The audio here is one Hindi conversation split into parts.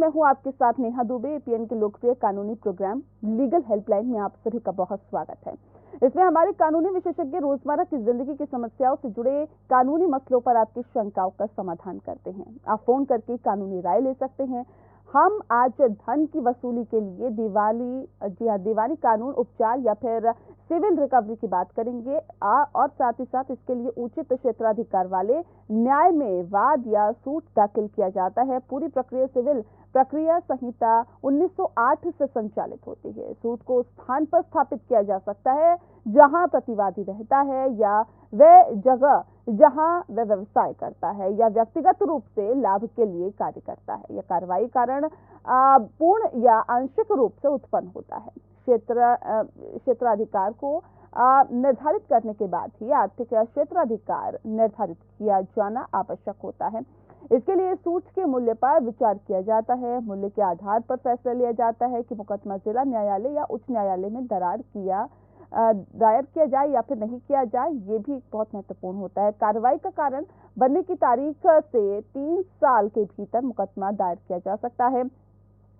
मैं हूं आपके साथ नेहा दुबे। एपीएन के लोकप्रिय कानूनी प्रोग्राम लीगल हेल्पलाइन में आप सभी का बहुत स्वागत है। इसमें हमारे कानूनी विशेषज्ञ रोजमर्रा की जिंदगी की समस्याओं से जुड़े कानूनी मसलों पर आपकी शंकाओं का समाधान करते हैं। आप फोन करके कानूनी राय ले सकते हैं। हम आज धन की वसूली के लिए दीवानी कानून उपचार या फिर सिविल रिकवरी की बात करेंगे और साथ ही साथ इसके लिए उचित क्षेत्राधिकार वाले न्याय में वाद या सूट दाखिल किया जाता है। पूरी प्रक्रिया सिविल प्रक्रिया संहिता 1908 से संचालित होती है। सूट को स्थान पर स्थापित किया जा सकता है जहां प्रतिवादी रहता है या वह जगह जहां वह व्यवसाय करता है या व्यक्तिगत रूप से लाभ के लिए कार्य करता है। यह कार्रवाई कारण पूर्ण या आंशिक रूप से उत्पन्न होता है। क्षेत्राधिकार को निर्धारित करने के बाद ही आर्थिक क्षेत्राधिकार निर्धारित किया जाना आवश्यक होता है। इसके लिए सूट के मूल्य पर विचार किया जाता है। मूल्य के आधार पर फैसला लिया जाता है कि मुकदमा जिला न्यायालय या उच्च न्यायालय में दायर किया जाए या फिर नहीं किया जाए। ये भी बहुत महत्वपूर्ण होता है। कार्रवाई का कारण बनने की तारीख से 3 साल के भीतर मुकदमा दायर किया जा सकता है।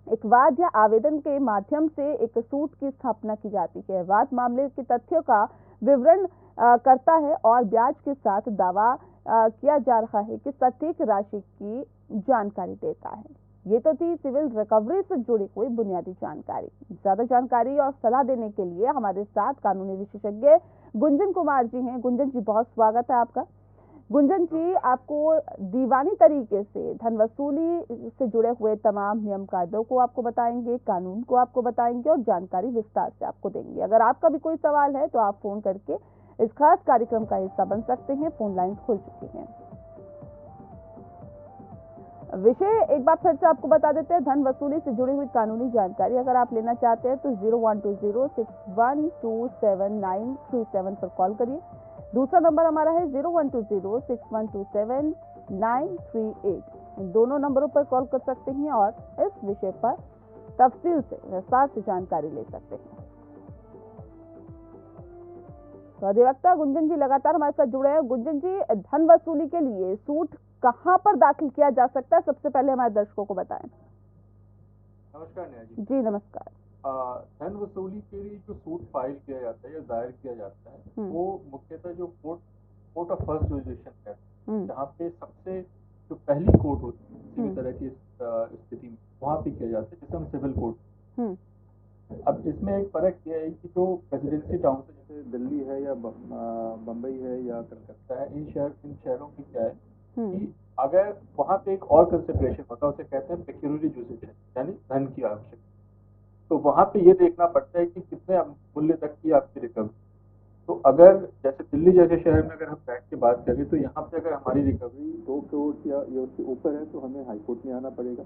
एक वाद या आवेदन के माध्यम से एक सूट की स्थापना की जाती है। वाद मामले के तथ्यों का विवरण करता है और ब्याज के साथ दावा किया जा रहा है कि सटीक राशि की जानकारी देता है। ये तो थी सिविल रिकवरी से जुड़ी हुई बुनियादी जानकारी। ज्यादा जानकारी और सलाह देने के लिए हमारे साथ कानूनी विशेषज्ञ गुंजन कुमार जी हैं। गुंजन जी, बहुत स्वागत है आपका। गुंजन जी, आपको दीवानी तरीके से धन वसूली से जुड़े हुए तमाम नियम कायदों को आपको बताएंगे, कानून को आपको बताएंगे और जानकारी विस्तार से आपको देंगे। अगर आपका भी कोई सवाल है तो आप फोन करके इस खास कार्यक्रम का हिस्सा बन सकते हैं। फोन लाइन खुल चुकी हैं। विषय एक बार फिर से आपको बता देते हैं। धन वसूली से जुड़ी हुई कानूनी जानकारी अगर आप लेना चाहते हैं तो 012061279337 पर कॉल करिए। दूसरा नंबर हमारा है 012061279338। इन दोनों नंबरों पर कॉल कर सकते हैं और इस विषय पर तफसील से विस्तार से जानकारी ले सकते हैं। तो अधिवक्ता गुंजन जी लगातार हमारे साथ जुड़े हैं। गुंजन जी, धन वसूली के लिए सूट कहां पर दाखिल किया जा सकता है, सबसे पहले हमारे दर्शकों को बताएं। नमस्कार नेहा जी। जी नमस्कार। धन वसूली के लिए जो सूट फाइल किया जाता है या दायर किया जाता है वो मुख्यतः जो कोर्ट ऑफ फर्स्ट जुरिसडिक्शन है, जहाँ पे सबसे जो पहली कोर्ट होती है किसी भी तरह की स्थिति में, वहाँ पे किया जाता है, जिसे हम सिविल कोर्ट। अब इसमें एक फर्क यह है कि जो प्रेसिडेंसी टाउन है, जैसे दिल्ली है या बम्बई है या कलकत्ता है, इन शहरों की क्या है कि अगर वहाँ पे एक और कंसिडरेशन होता है, उसे कहते हैं पेक्यूनियरी जुरिसडिक्शन, यानी धन की आवश्यकता। तो वहाँ पे ये देखना पड़ता है कि कितने मूल्य तक की आपकी रिकवरी। तो अगर जैसे दिल्ली जैसे शहर में अगर हम बैठ के बात करें तो यहाँ पे अगर हमारी रिकवरी 2 करोड़ या उससे ऊपर है तो हमें हाईकोर्ट में आना पड़ेगा।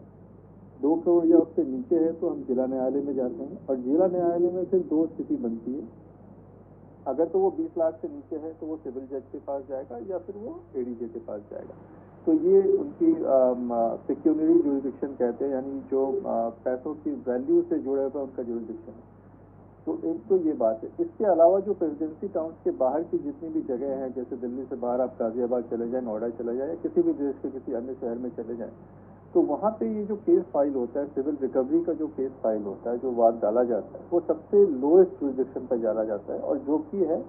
2 करोड़ या उससे नीचे है तो हम जिला न्यायालय में जाते हैं और जिला न्यायालय में फिर 2 स्थिति बनती है। अगर तो वो 20 लाख से नीचे है तो वो सिविल जज के पास जाएगा या फिर वो एडीजे के पास जाएगा। तो ये उनकी पेक्यूनियरी जुरिसडिक्शन कहते हैं, यानी जो पैसों की वैल्यू से जुड़े हुआ उनका जुरिसडिक्शन है। तो एक तो ये बात है। इसके अलावा जो प्रेसिडेंसी टाउन के बाहर की जितनी भी जगह हैं, जैसे दिल्ली से बाहर आप गाजियाबाद चले जाएं, नोएडा चले जाएं या किसी भी देश के किसी अन्य शहर में चले जाएं, तो वहाँ पे ये जो केस फाइल होता है, सिविल रिकवरी का जो केस फाइल होता है, जो वाद डाला जाता है, वो सबसे लोएस्ट जुरिसडिक्शन पर डाला जाता है और जो कि है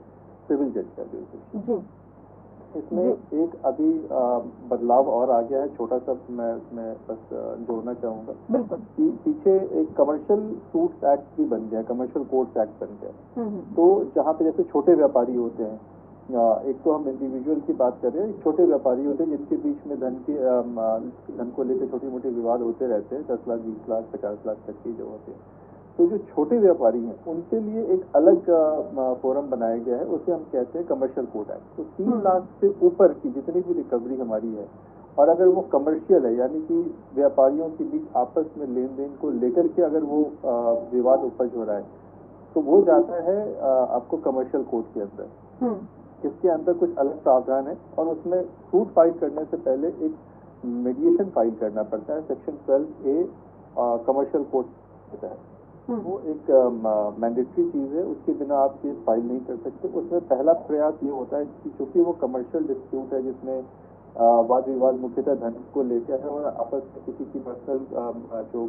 सिविल जज का जुरिसडिक्शन। इसमें एक अभी बदलाव और आ गया है, छोटा सा मैं बस जोड़ना चाहूंगा कि पीछे एक कमर्शियल सूट्स एक्ट भी बन गया, कमर्शियल कोर्ट्स एक्ट बन गया। तो जहाँ पे जैसे छोटे व्यापारी होते हैं, एक तो हम इंडिविजुअल की बात कर रहे हैं, छोटे व्यापारी होते हैं जिनके बीच में धन को लेकर छोटी मोटी विवाद होते रहते हैं, 10 लाख 20 लाख 50 लाख तक की जो होते हैं। तो जो छोटे व्यापारी हैं उनके लिए एक अलग फोरम बनाया गया है, उसे हम कहते हैं कमर्शियल कोर्ट एक्ट। तो 3 लाख से ऊपर की जितनी भी रिकवरी हमारी है, और अगर वो कमर्शियल है यानी कि व्यापारियों के बीच आपस में लेन देन को लेकर के अगर वो विवाद उपज हो रहा है, तो वो जाता है आपको कमर्शियल कोर्ट के अंदर। इसके अंदर कुछ अलग प्रावधान है और उसमें सूट फाइल करने से पहले एक मीडिएशन फाइल करना पड़ता है, सेक्शन 12A कमर्शियल कोर्ट होता है। वो एक मैंडेटरी चीज है, उसके बिना आप केस फाइल नहीं कर सकते। उसमें पहला प्रयास ये होता है कि चूंकि वो कमर्शियल डिस्प्यूट है जिसमें वाद विवाद मुख्यतः धन को लेकर है और आपस में किसी की पर्सनल जो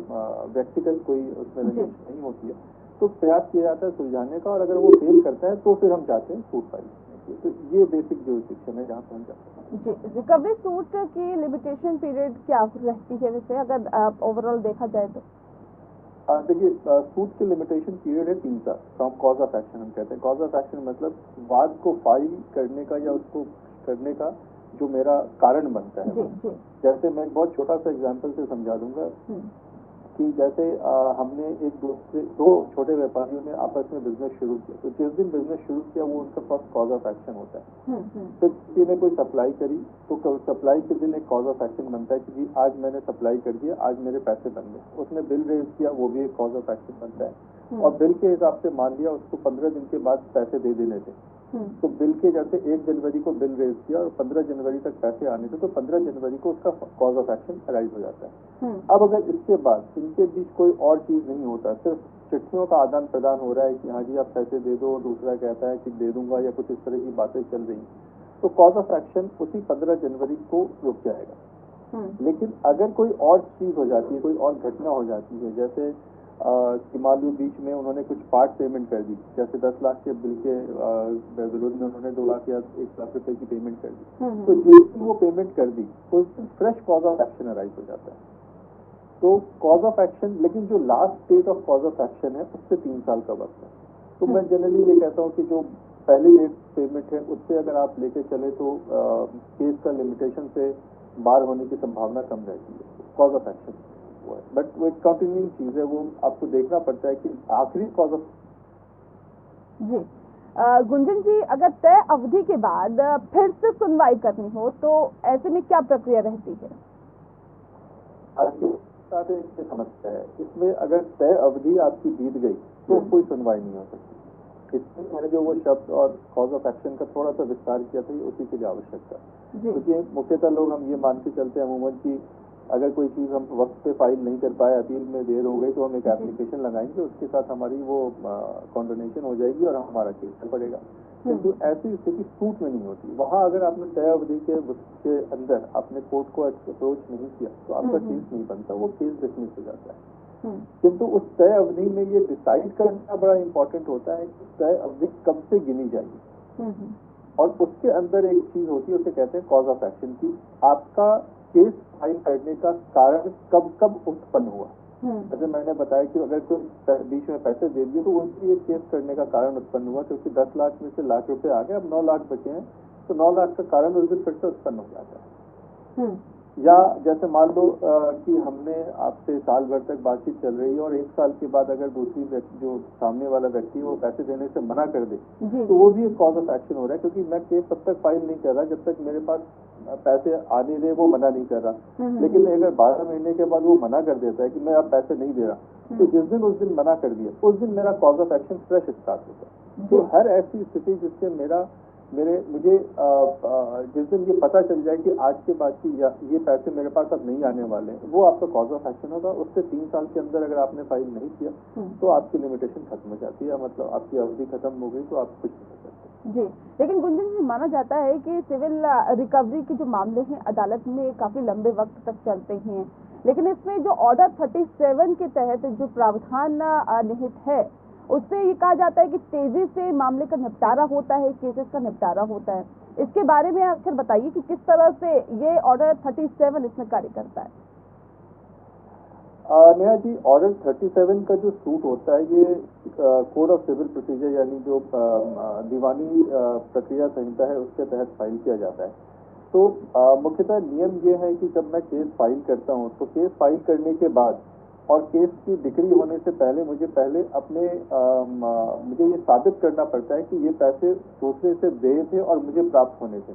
व्यक्तिगत कोई उसमें रंजिश नहीं होती है, तो प्रयास किया जाता है सुलझाने का, और अगर वो फेल करता है तो फिर हम चाहते हैं सूट फाइल करने की। तो ये बेसिक जो शिक्षण है जहाँ पर हम जाते हैं। जी, रिकवरी सूट की लिमिटेशन पीरियड क्या रहती है वैसे, अगर ओवरऑल देखा जाए तो? देखिए, सूट की लिमिटेशन पीरियड है 3 साल फ्रॉम कॉज ऑफ एक्शन। हम कहते हैं कॉज ऑफ एक्शन मतलब वाद को फाइल करने का या उसको करने का जो मेरा कारण बनता है। जैसे मैं एक बहुत छोटा सा एग्जांपल से समझा दूंगा कि जैसे हमने दो छोटे व्यापारियों ने आपस में बिजनेस शुरू किया, तो जिस दिन बिजनेस शुरू किया वो उनका फर्स्ट कॉज ऑफ एक्शन होता है। तो किसी ने कोई सप्लाई करी तो सप्लाई के दिन एक कॉज ऑफ एक्शन बनता है कि जी आज मैंने सप्लाई कर दिया, आज मेरे पैसे बन गए। उसने बिल रेज किया, वो भी एक कॉज ऑफ एक्शन बनता है। और बिल के हिसाब से मान लिया उसको 15 दिन के बाद पैसे दे देने थे, तो बिल के जैसे 1 जनवरी को बिल रेज किया और 15 जनवरी तक पैसे आने थे, तो 15 जनवरी को उसका कॉज ऑफ एक्शन अराइज हो जाता है। अब अगर इसके बाद इनके बीच कोई और चीज नहीं होता, सिर्फ चिट्ठियों का आदान प्रदान हो रहा है कि हाँ जी आप पैसे दे दो, और दूसरा कहता है कि दे दूंगा, या कुछ इस तरह की बातें चल रही, तो कॉज ऑफ एक्शन उसी 15 जनवरी को रुक जाएगा। लेकिन अगर कोई और चीज हो जाती है, कोई और घटना हो जाती है, जैसे कि मान लो बीच में उन्होंने कुछ पार्ट पेमेंट कर दी, जैसे 10 लाख के बिल के विरोध में उन्होंने 2 लाख या 1 लाख रुपए की पेमेंट कर दी, तो जिस वो पेमेंट कर दी तो fresh cause of action arise हो जाता है। तो कॉज ऑफ एक्शन, लेकिन जो last state of cause of action है उससे 3 साल का वक्त है। तो मैं जनरली ये कहता हूँ कि जो पहली डेट पेमेंट है उससे अगर आप लेके चले तो केस का लिमिटेशन से बाहर होने की संभावना कम रहती है। कॉज ऑफ एक्शन बट वो एक कंटिन्यूइंग चीज है, वो आपको देखना पड़ता है कि आखिरी कॉज ऑफ। जी गुंजन जी, अगर तय अवधि के बाद फिर से सुनवाई करनी हो तो ऐसे में क्या प्रक्रिया रहती है? साथ एक समस्या है इसमें, अगर तय अवधि आपकी बीत गई तो कोई सुनवाई नहीं हो सकती। इसमें मैंने जो वो शब्द और कॉज ऑफ एक्शन का थोड़ा सा विस्तार किया था, ये उसी के लिए आवश्यक था। क्योंकि मुख्यतः लोग हम ये मान के चलते हैं अमूमन की अगर कोई चीज हम वक्त पे फाइल नहीं कर पाए, अपील में देर हो गई, तो हम एक एप्लीकेशन लगाएंगे, उसके साथ हमारी वो कॉन्डोनेशन हो जाएगी और हमारा केस चल पड़ेगा। किंतु ऐसी स्थिति सूट में नहीं होती। वहाँ अगर आपने तय अवधि के अंदर आपने कोर्ट को अप्रोच नहीं किया तो आपका केस नहीं बनता, वो केस डिसमिस हो जाता है। किंतु उस तय अवधि में ये डिसाइड करना बड़ा इंपॉर्टेंट होता है कि तय अवधि कब से गिनी जाएगी, और उसके अंदर एक चीज होती है, उसे कहते हैं कॉज ऑफ एक्शन की। आपका केस फाइल करने का कारण कब कब उत्पन्न हुआ। जैसे मैंने बताया कि अगर कोई बीच में पैसे दे दिए तो उनके लिए केस करने का कारण उत्पन्न हुआ, क्योंकि 10 लाख में से लाख रुपए आ गए, अब 9 लाख बचे हैं, तो 9 लाख का कारण उस दिन फिर से उत्पन्न हो जाता है। या जैसे मान लो कि हमने आपसे साल भर तक बातचीत चल रही है और 1 साल के बाद अगर दूसरी व्यक्ति, जो सामने वाला व्यक्ति वो पैसे देने से मना कर दे, तो वो भी एक कॉज ऑफ एक्शन हो रहा है, क्योंकि मैं केस तब तक फाइल नहीं कर रहा जब तक मेरे पास पैसे आने दे, वो मना नहीं कर रहा। लेकिन अगर 12 महीने के बाद वो मना कर देता है कि मैं अब पैसे नहीं दे रहा, तो जिस दिन उस दिन मना कर दिया उस दिन मेरा cause of action fresh start होता है। तो हर ऐसी स्थिति जिससे मुझे जिस दिन ये पता चल जाए कि आज के बाद की ये पैसे मेरे पास अब नहीं आने वाले हैं, वो आपका कॉज ऑफ एक्शन होगा। उससे 3 साल के अंदर अगर आपने फाइल नहीं किया तो आपकी लिमिटेशन खत्म हो जाती है, मतलब आपकी अवधि खत्म हो गई तो आप कुछ नहीं कर सकते। जी, लेकिन गुंजन जी, माना जाता है कि सिविल रिकवरी के जो मामले हैं अदालत में काफी लंबे वक्त तक चलते हैं, लेकिन इसमें जो ऑर्डर 37 के तहत जो प्रावधान निहित है उससे ये कहा जाता है कि तेजी से मामले का निपटारा होता है, केसेस का निपटारा होता है। इसके बारे में आखिर बताइए कि किस तरह से ये ऑर्डर 37 इसमें कार्य करता है। नेहा जी, ऑर्डर 37 का जो सूट होता है ये कोड ऑफ सिविल प्रोसीजर यानी जो दीवानी प्रक्रिया संहिता है उसके तहत फाइल किया जाता है। तो मुख्यतः नियम ये है कि जब मैं केस फाइल करता हूँ तो केस फाइल करने के बाद और केस की डिक्री होने से पहले मुझे ये साबित करना पड़ता है कि ये पैसे दूसरे से देए थे और मुझे प्राप्त होने थे।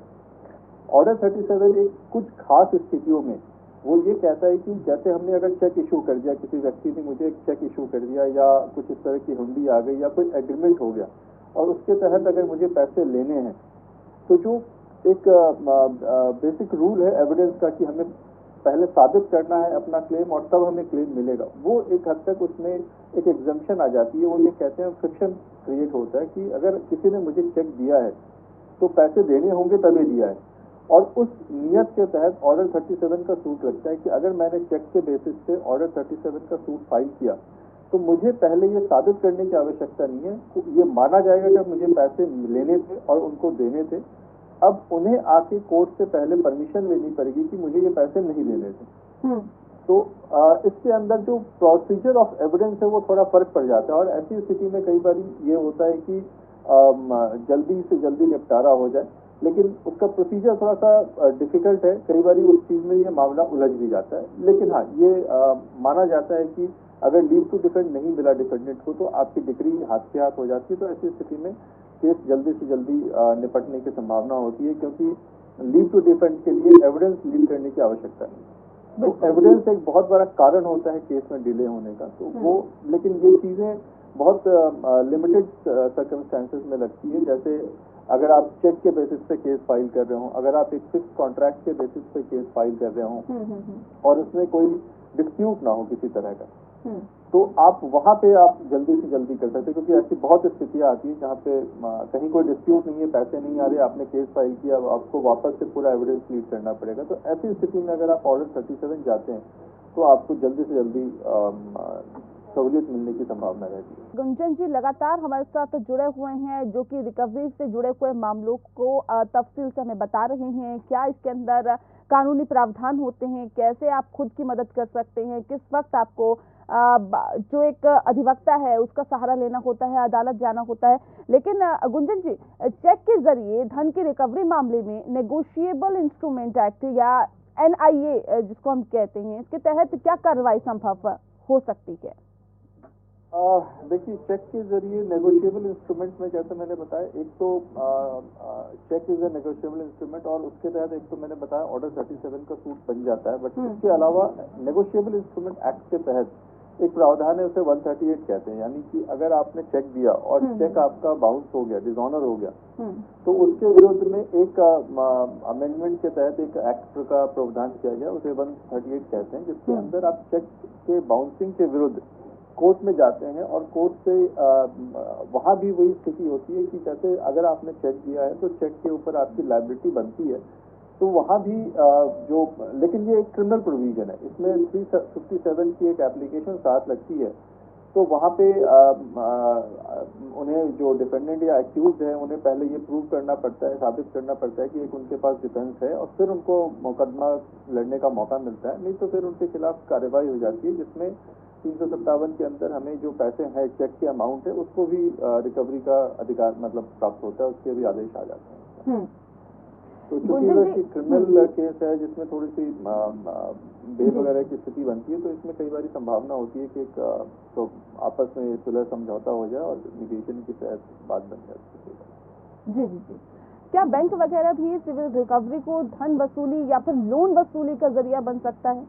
ऑर्डर 37 एक कुछ खास स्थितियों में वो ये कहता है कि जैसे हमने अगर चेक इशू कर दिया, किसी व्यक्ति ने मुझे एक चेक इशू कर दिया या कुछ इस तरह की हुंडी आ गई या कोई एग्रीमेंट हो गया और उसके तहत अगर मुझे पैसे लेने हैं, तो जो एक बेसिक रूल है एविडेंस का कि हमें पहले साबित करना है अपना क्लेम और तब हमें क्लेम मिलेगा, वो एक हद तक उसमें एक एग्जम्पशन आ जाती है। वो ये कहते हैं फ्रिक्शन क्रिएट होता है कि अगर किसी ने मुझे चेक दिया है तो पैसे देने होंगे तभी दिया है, और उस नियत के तहत ऑर्डर 37 का सूट लगता है कि अगर मैंने चेक के बेसिस पे ऑर्डर 37 का सूट फाइल किया तो मुझे पहले ये साबित करने की आवश्यकता नहीं है, ये माना जाएगा कि मुझे पैसे लेने थे और उनको देने थे। अब उन्हें आके कोर्ट से पहले परमिशन लेनी पड़ेगी कि मुझे ये पैसे नहीं लेने थे। तो इसके अंदर जो प्रोसीजर ऑफ एविडेंस है वो थोड़ा फर्क पड़ जाता है, और ऐसी स्थिति में कई बार ये होता है कि जल्दी से जल्दी निपटारा हो जाए, लेकिन उसका प्रोसीजर थोड़ा सा डिफिकल्ट है। कई बार उस चीज में ये मामला उलझ भी जाता है। लेकिन हाँ, ये माना जाता है कि अगर लीव टू डिफेंड नहीं मिला डिफेंडेंट को तो आपकी डिग्री हाथ से हाथ हो जाती है। तो ऐसी स्थिति में केस जल्दी से जल्दी निपटने की संभावना होती है, क्योंकि लीव टू डिफेंड के लिए एविडेंस लीव करने की आवश्यकता नहीं। तो एविडेंस एक बहुत बड़ा कारण होता है केस में डिले होने का। तो वो, लेकिन ये चीजें बहुत लिमिटेड सर्कमस्टेंसेस में लगती है। जैसे अगर आप चेक के बेसिस पे केस फाइल कर रहे हो, अगर आप एक फिक्स कॉन्ट्रैक्ट के बेसिस पे केस फाइल कर रहे हो और उसमें कोई डिस्प्यूट ना हो किसी तरह का, तो आप वहां पे आप जल्दी से जल्दी कर सकते हैं, क्योंकि ऐसी बहुत स्थितियां आती है जहाँ पे कहीं कोई डिस्प्यूट नहीं है, पैसे नहीं आ रहे, आपने केस फाइल किया, आपको वापस से पूरा एविडेंस लीड करना पड़ेगा। तो ऐसी स्थिति में अगर आप ऑर्डर 37 जाते हैं तो आपको जल्दी से जल्दी सहूलियत मिलने की संभावना रहती है। गुंजन जी लगातार हमारे साथ जुड़े हुए हैं, जो कि रिकवरी से जुड़े हुए मामलों को तफसील से हमें बता रहे हैं। क्या इसके अंदर कानूनी प्रावधान होते हैं, कैसे आप खुद की मदद कर सकते हैं, किस वक्त आपको जो एक अधिवक्ता है उसका सहारा लेना होता है, अदालत जाना होता है। लेकिन गुंजन जी, चेक के जरिए धन की रिकवरी मामले में नेगोशिएबल इंस्ट्रूमेंट एक्ट या NIA जिसको हम कहते हैं, इसके तहत क्या कार्रवाई संभव हो सकती है? देखिए, चेक के जरिए नेगोशिएबल इंस्ट्रूमेंट में जैसे मैंने बताया, एक तो cheque is a negotiable instrument, और उसके तहत एक तो मैंने बताया ऑर्डर 37 का सूट बन जाता है। बट इसके अलावा नेगोशिएबल इंस्ट्रूमेंट एक्ट के तहत एक प्रावधान है, उसे 138 कहते हैं। यानी कि अगर आपने चेक दिया और चेक आपका बाउंस हो गया, डिसऑनर हो गया, तो उसके विरुद्ध में एक अमेंडमेंट के तहत एक एक्ट का प्रावधान किया गया, उसे 138 कहते हैं, जिसके अंदर आप चेक के बाउंसिंग के विरुद्ध कोर्ट में जाते हैं और कोर्ट से वहां भी वही स्थिति होती है कि जैसे अगर आपने चेक दिया है तो चेक के ऊपर आपकी लायबिलिटी बनती है। तो वहां भी जो, लेकिन ये एक क्रिमिनल प्रोविजन है, इसमें 357 की एक एप्लीकेशन साथ लगती है। तो वहां पे उन्हें जो डिफेंडेंट या एक्यूज्ड है उन्हें पहले ये प्रूव करना पड़ता है, साबित करना पड़ता है कि एक उनके पास डिफेंस है, और फिर उनको मुकदमा लड़ने का मौका मिलता है। नहीं तो फिर उनके खिलाफ कार्रवाई हो जाती है, जिसमें 357 के अंदर हमें जो पैसे हैं, चेक के अमाउंट है, उसको भी रिकवरी का अधिकार मतलब प्राप्त होता है, उसके भी आदेश आ जाते हैं। तो चूंकि क्रिमिनल केस है जिसमें थोड़ी सी बेल वगैरह की स्थिति बनती है, तो इसमें कई बार संभावना होती है कि तो आपस में सुलह समझौता हो जाए और मीडिएशन के तहत बात बन जाए। जी जी जी, क्या बैंक वगैरह भी सिविल रिकवरी को धन वसूली या फिर लोन वसूली का जरिया बन सकता है?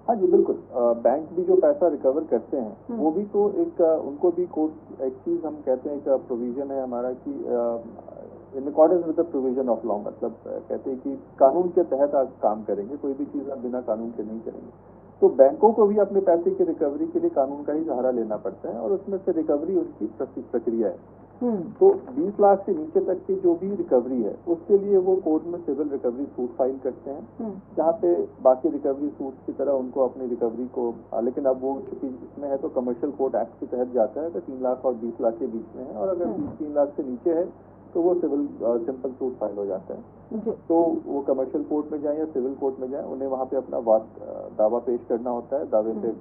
हाँ जी, बिल्कुल। बैंक भी जो पैसा रिकवर करते हैं वो भी तो एक उनको भी कोर्ट एक चीज हम कहते हैं, एक प्रोविजन है हमारा कि in accordance with the provision of law, मतलब कहते हैं कि कानून के तहत आप काम करेंगे, कोई भी चीज आप बिना कानून के नहीं करेंगे। तो बैंकों को भी अपने पैसे की रिकवरी के लिए कानून का ही सहारा लेना पड़ता है, और उसमें से रिकवरी उनकी प्रक्रिया है। तो 20 लाख से नीचे तक की जो भी रिकवरी है उसके लिए वो कोर्ट में सिविल रिकवरी सूट फाइल करते हैं, जहाँ पे बाकी रिकवरी सूट की तरह उनको अपनी रिकवरी को, लेकिन अब वो चूंकि इसमें है तो कमर्शियल कोर्ट एक्ट के तहत जाता है, तो 3 लाख और 20 लाख के बीच में है, और अगर 3 लाख से नीचे है तो वो सिविल सिंपल सूट फाइल हो जाता है। तो वो कमर्शियल कोर्ट में जाए या सिविल कोर्ट में जाए, उन्हें वहाँ पे अपना दावा पेश करना होता है, दावे से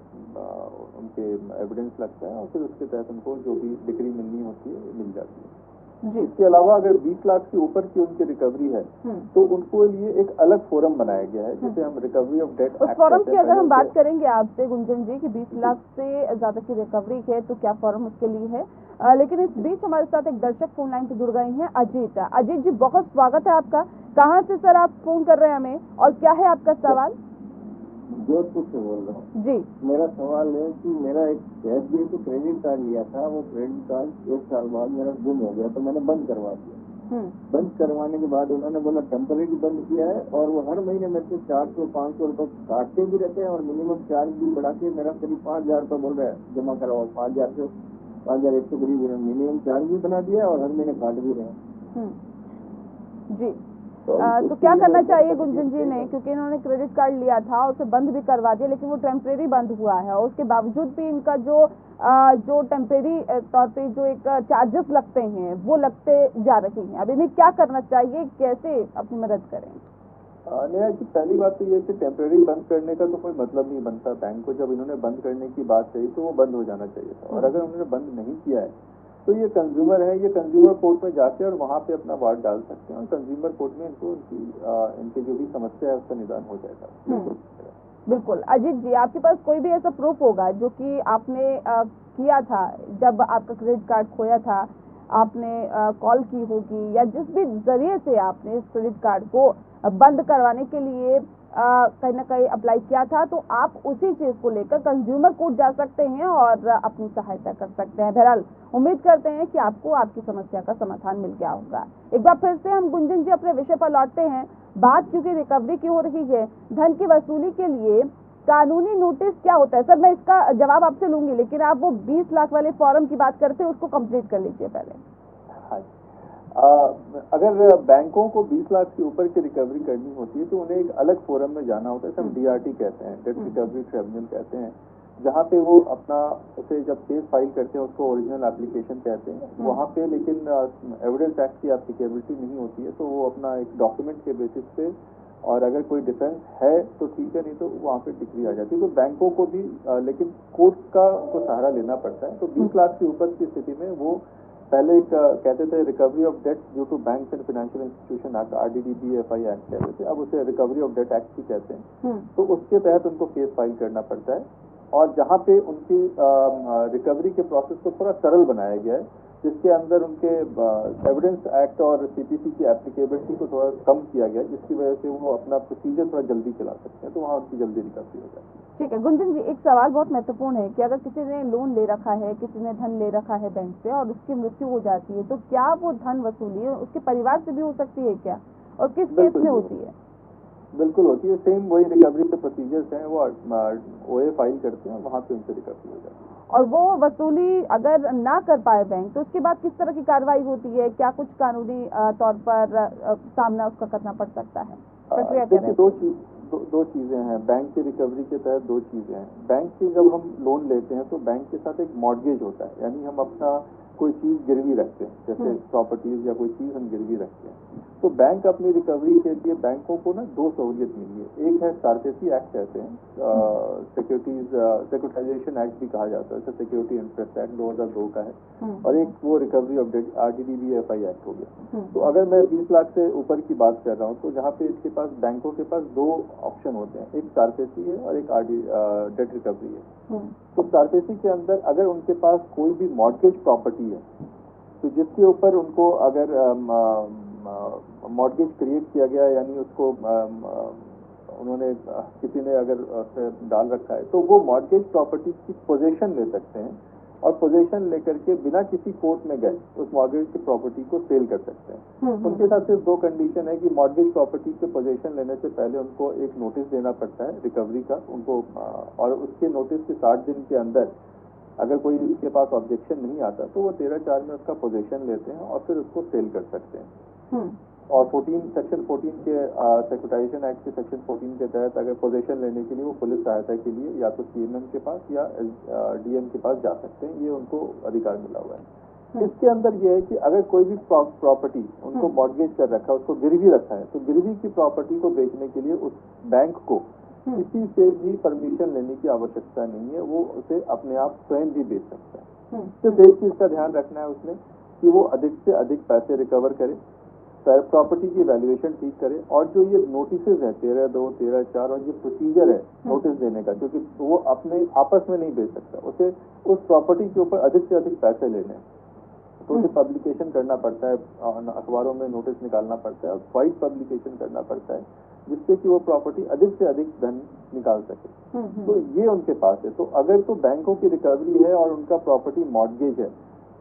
उनके एविडेंस लगता है, और फिर उसके तहत उनको जो भी डिग्री मिलनी होती है मिल जाती है। इसके अलावा अगर 20 लाख से ऊपर की उनकी रिकवरी है तो उनको लिए एक अलग फोरम बनाया गया है, जिसे हम रिकवरी ऑफ डेट। उस फोरम की अगर हम बात करेंगे आपसे गुंजन जी कि 20 लाख से ज्यादा की रिकवरी है तो क्या फोरम उसके लिए है, लेकिन इस बीच हमारे साथ एक दर्शक फोन लाइन पे जुड़ गए हैं, अजीत। अजीत जी, बहुत स्वागत है आपका। कहाँ से सर आप फोन कर रहे हैं हमें, और क्या है आपका सवाल? जोधपुर से बोल रहा हूँ जी। मेरा सवाल है कि मेरा एक SBI से क्रेडिट कार्ड लिया था, वो क्रेडिट कार्ड 1 साल बाद मेरा गुम हो गया, तो मैंने बंद करवा दिया। बंद करवाने के बाद उन्होंने बोला टेम्परेरी बंद किया है, और वो हर महीने मेरे से 400-500 रुपए काटते भी रहते हैं, और मिनिमम चार्ज भी बढ़ा के मेरा करीब 5000 रुपये बोल रहा है जमा करवाओ। 5000 से 5100 करीब मिनिमम चार्ज भी बना दिया, और हर महीने काट भी रहे हैं। जी, तो क्या करना चाहिए गुंजन जी ने, क्योंकि इन्होंने क्रेडिट कार्ड लिया था, उसे बंद भी करवा दिया, लेकिन वो टेम्परेरी बंद हुआ है और उसके बावजूद भी इनका जो टेम्परेरी तौर पे जो एक चार्जेस लगते हैं वो लगते जा रहे हैं। अब इन्हें क्या करना चाहिए, कैसे अपनी मदद करें? नेहा जी, पहली बात तो ये है कि टेम्परेरी बंद करने का तो कोई मतलब नहीं बनता। बैंक को जब इन्होंने बंद करने की बात कही तो वो बंद हो जाना चाहिए था, और अगर उन्होंने बंद नहीं किया है तो ये कंज्यूमर है, ये कंज्यूमर कोर्ट में जाके और वहाँ पे अपना वाद डाल सकते हैं, और कंज्यूमर कोर्ट में इनको इनकी जो भी समस्या है उसका निदान हो जाएगा। बिल्कुल। अजीत जी, आपके पास कोई भी ऐसा प्रूफ होगा जो कि आपने किया था जब आपका क्रेडिट कार्ड खोया था, आपने कॉल की होगी या जिस भी जरिए से आपने इस क्रेडिट कार्ड को बंद करवाने के लिए कहीं ना कहीं अप्लाई किया था, तो आप उसी चीज को लेकर कंज्यूमर कोर्ट जा सकते हैं और अपनी सहायता कर सकते हैं। बहरहाल उम्मीद करते हैं कि आपको आपकी समस्या का समाधान मिल गया होगा। एक बार फिर से हम गुंजन जी अपने विषय पर लौटते हैं। बात क्योंकि रिकवरी की हो रही है, धन की वसूली के लिए कानूनी नोटिस क्या होता है? सर, मैं इसका जवाब आपसे लूंगी, लेकिन आप वो 20 लाख वाले फॉर्म की बात करते हैं, उसको कंप्लीट कर लीजिए पहले। अगर बैंकों को 20 लाख से ऊपर की रिकवरी करनी होती है तो उन्हें एक अलग फोरम में जाना होता है, हम DRT कहते हैं, डेट रिकवरी ट्रिब्यूनल कहते हैं, जहाँ पे वो अपना उसे जब केस फाइल करते हैं उसको ओरिजिनल एप्लीकेशन कहते हैं। वहाँ पे लेकिन एविडेंस एक्ट की एप्लीकेबिलिटी नहीं होती है, तो वो अपना एक डॉक्यूमेंट के बेसिस पे, और अगर कोई डिफेंस है तो ठीक है, नहीं तो वहाँ पे डिक्री आ जाती है। तो बैंकों को भी लेकिन कोर्ट का को सहारा लेना पड़ता है। तो 20 लाख से ऊपर की स्थिति में वो पहले एक कहते थे recovery of debt due to banks and financial institution act, RDDBFI act कहते थे, अब उसे रिकवरी ऑफ डेट एक्ट भी कहते हैं। तो उसके तहत उनको केस फाइल करना पड़ता है, और जहाँ पे उनकी रिकवरी के प्रोसेस को थोड़ा सरल बनाया गया है, जिसके अंदर उनके एविडेंस एक्ट और CPC की एप्लीकेबिलिटी को थोड़ा कम किया गया है, जिसकी वजह से वो अपना प्रोसीजर थोड़ा जल्दी चला सकते हैं, तो वहाँ उनकी जल्दी रिकवरी हो जाती है। ठीक है गुंजन जी, एक सवाल बहुत महत्वपूर्ण है कि अगर किसी ने लोन ले रखा है, किसी ने धन ले रखा है बैंक से और उसकी मृत्यु हो जाती है, तो क्या वो धन वसूली उसके परिवार से भी हो सकती है क्या, और किस केस में होती है? बिल्कुल होती है, सेम वही रिकवरी के प्रोसीजर्स हैं, वो OA फाइल करते हैं, वहाँ पे उनसे रिकवरी हो जाती है। और वो वसूली अगर ना कर पाए बैंक, तो उसके बाद किस तरह की कार्रवाई होती है? क्या कुछ कानूनी तौर पर सामना उसका करना पड़ सकता है? प्रक्रिया क्या है? दो चीजें हैं बैंक की रिकवरी के तहत, दो चीजें हैं। बैंक से जब हम लोन लेते हैं तो बैंक के साथ एक मॉर्गेज होता है, यानी हम अपना कोई चीज गिरवी रखते हैं, जैसे प्रॉपर्टीज या कोई चीज हम गिरवी रखते हैं। तो बैंक अपनी रिकवरी के लिए बैंकों को ना दो सहूलियत मिली है। एक है सार्फेसी एक्ट कहते हैं, सिक्योरिटाइजेशन एक्ट भी कहा जाता है, सिक्योरिटी इंटरेस्ट एक्ट 2002 का है, और एक वो recovery of debt RDDBFI act हो गया। तो अगर मैं 20 लाख से ऊपर की बात कर रहा हूँ तो जहाँ पे इसके पास बैंकों के पास दो ऑप्शन होते हैं, एक सार्फेसी है और एक डेट रिकवरी है। तो सार्फेसी के अंदर अगर उनके पास कोई भी मॉर्गेज प्रॉपर्टी है, तो जिसके ऊपर उनको अगर मॉर्गेज क्रिएट किया गया, यानी उसको उन्होंने किसी ने अगर डाल रखा है, तो वो मॉर्गेज प्रॉपर्टी की पोजीशन ले सकते हैं, और पोजीशन लेकर के बिना किसी कोर्ट में गए उस मॉर्गेज की प्रॉपर्टी को सेल कर सकते हैं। उनके साथ सिर्फ दो कंडीशन है कि मॉर्गेज प्रॉपर्टी के पोजीशन लेने से पहले उनको एक नोटिस देना पड़ता है रिकवरी का उनको, और उसके नोटिस के 60 दिन के अंदर अगर कोई इसके पास ऑब्जेक्शन नहीं आता तो वो 13(4) में उसका पोजीशन लेते हैं और फिर उसको सेल कर सकते हैं। और सेक्शन 14 के सिक्योरिटाइजेशन एक्ट के सेक्शन 14 के तहत अगर पोजीशन लेने के लिए वो पुलिस सहायता के लिए या तो CMM के पास या DM के पास जा सकते हैं, ये उनको अधिकार मिला हुआ है। इसके अंदर ये है कि अगर कोई भी प्रॉपर्टी उनको मॉर्गेज कर रखा है, उसको गिरवी रखा है, तो गिरवी की प्रॉपर्टी को बेचने के लिए उस बैंक को किसी से भी परमिशन लेने की आवश्यकता नहीं है, वो उसे अपने आप स्वयं भी बेच सकता है। सिर्फ एक चीज का ध्यान रखना है उसमें कि वो अधिक से अधिक पैसे रिकवर करे, प्रॉपर्टी की वैल्यूएशन ठीक करे, और जो ये नोटिसेज है 13(2), 13(4) और ये प्रोसीजर है नोटिस देने का, क्योंकि वो अपने आपस में नहीं बेच सकता, उसे उस प्रॉपर्टी के ऊपर अधिक से अधिक पैसे लेने हैं, तो उसे पब्लिकेशन करना पड़ता है, अखबारों में नोटिस निकालना पड़ता है और वाइड पब्लिकेशन करना पड़ता है, जिससे कि वो प्रॉपर्टी अधिक से अधिक धन निकाल सके। तो ये उनके पास है। तो अगर तो बैंकों की रिकवरी है और उनका प्रॉपर्टी मॉर्गेज है,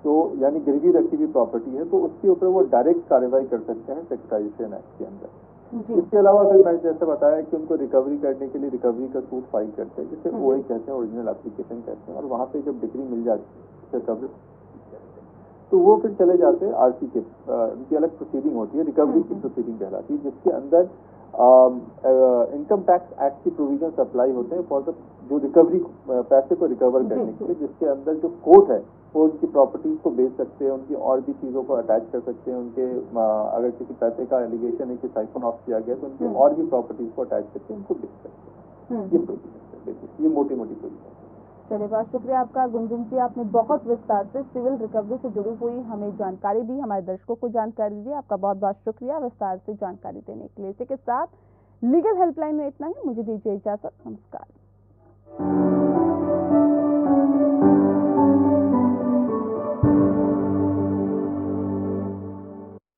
तो यानी गिरवी रखी हुई प्रॉपर्टी है, तो उसके ऊपर वो डायरेक्ट कार्रवाई कर सकते हैं सिक्योरिटाइजेशन एक्ट के अंदर। इसके अलावा फिर मैंने जैसे बताया कि उनको रिकवरी करने के लिए रिकवरी का सूट फाइल करते हैं, जिसे OA कहते हैं, ओरिजिनल एप्लीकेशन कहते हैं, और वहाँ पे जब डिग्री मिल जाती है रिकवरी, तो वो फिर चले जाते हैं आरसी के, उनकी अलग प्रोसीडिंग होती है, रिकवरी की प्रोसीडिंग कहलाती है, जिसके अंदर इनकम टैक्स एक्ट की प्रोविजन अप्लाई होते हैं फॉर द जो रिकवरी, पैसे को रिकवर करने के लिए, जिसके अंदर जो कोर्ट है वो उनकी प्रॉपर्टीज को बेच सकते हैं, उनकी और भी चीजों को अटैच कर सकते हैं, उनके अगर किसी पैसे का एलिगेशन है कि साइफन ऑफ किया गया तो उनकी और भी प्रॉपर्टीज को अटैच करके उनको बेच सकते हैं। ये प्रोविजन है, ये मोटी मोटी प्रोविजन। चलिए, बहुत शुक्रिया आपका गुंजन जी, आपने बहुत विस्तार से सिविल रिकवरी से जुड़ी हुई हमें जानकारी दी, हमारे दर्शकों को जानकारी दी। आपका बहुत बहुत शुक्रिया विस्तार से जानकारी देने के लिए। इसी के साथ लीगल हेल्पलाइन में इतना ही, मुझे दीजिए इजाजत, नमस्कार।